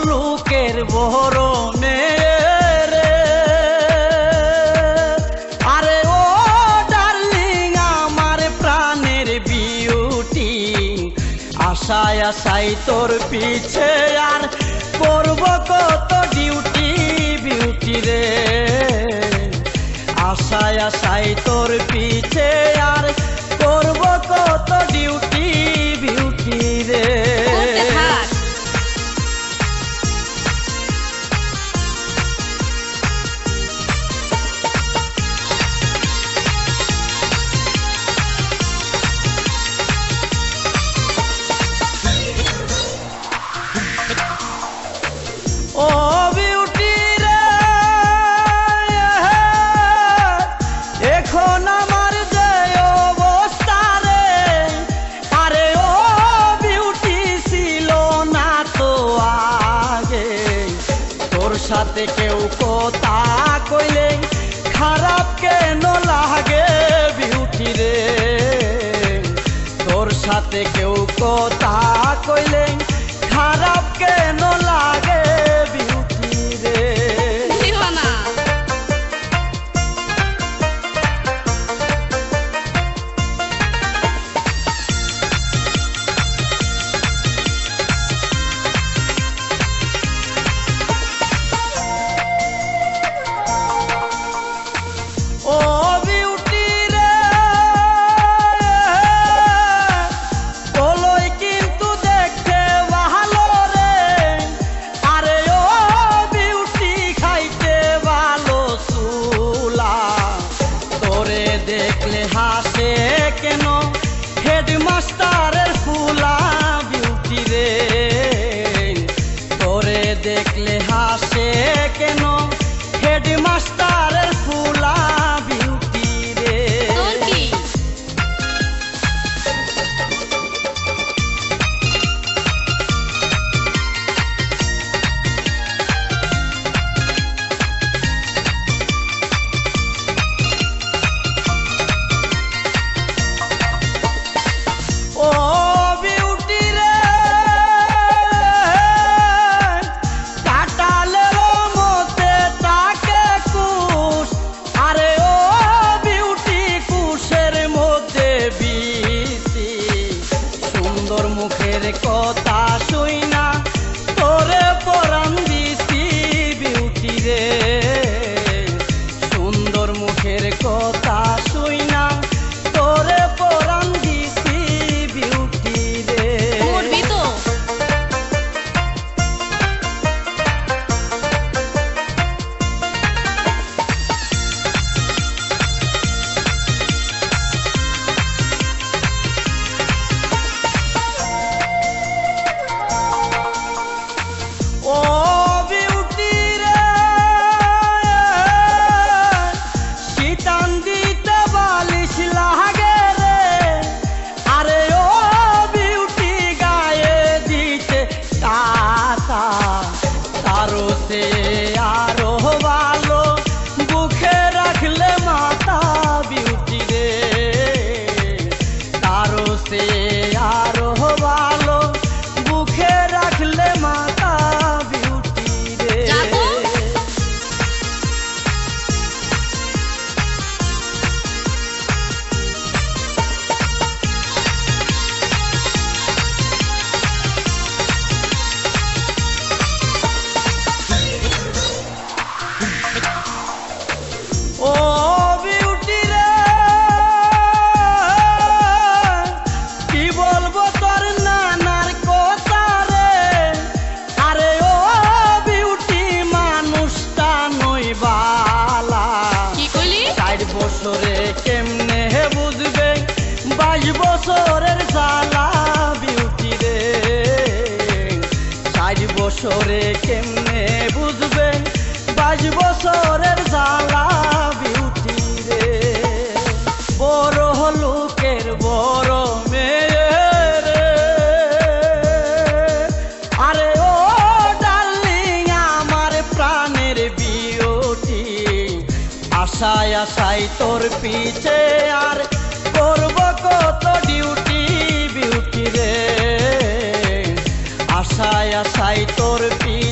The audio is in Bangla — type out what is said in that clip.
লোকের বহরনে রে, আরে ও ডার্লিং আমার প্রাণের বিউটি, আশায় আশায় তোর পিছে আর করব কত ডিউটি বিউটি রে, আশায় আশায় তোর পিছে আর করব কত ডিউটি বিউটি রে। ও বিউটি রে, এখন আমার যে অবস্থা রে, আরে ও বিউটি ছিল না তো আগে, তোর সাথে কেউ কথা কইলে খারাপ কেন লাগে বিউটি রে, তোর সাথে কেউ কথা কইলে খারাপ কেন লাগে বিউটি রে। ও বিউটি রে, তোলই কিন্তু দেখতে ভালো রে, আরে ও বিউটি খাইতে ভালো চুলা, তোরে দেখলে হাসে কেন হেডমাস্টারের ফুলা বিউটি রে, তোরে দেখলে হাসে কেন হেডমাস্টারের ফুলা বিউটি রে। ও বিউটি রে, কাটালের মতে তাকে কুশ, আরে ও বিউটি কুশের মধ্যে বিসি, সুন্দর মুখের কথা শুইনা তোরে পরাণ দিছি বিউটি রে, সুন্দর মুখের কথা শুইনা তোরে পরাণ দিছি বিউটি রে। ও বিউটি রে, শীতান দিতে বালিশ লাগে রে, আরে ও বিউটি গায়ে দিতে কাঁথা, তারও সে আরো ভালো বুকে রাখলে মাথা বিউটি রে, তারও সে আরো ভালো বুকে রাখলে মাথা বিউটি রে। ও বিউটি রে, কি বলবো তোর নানার কথা রে, আরে ও বিউটি মানুষটা নই বালা, 60 বছরে কেমনে বুঝবে 22 বছরের জ্বালা বিউটি রে, 60 বছরে কেমনে বুঝবে 22 বছরের জ্বালা বিউটি রে। বড় লোকের আশায় আশায় তোর পিছে আর করব কত ডিউটি বিউটি রে, আশায় আশায় তোর পিছে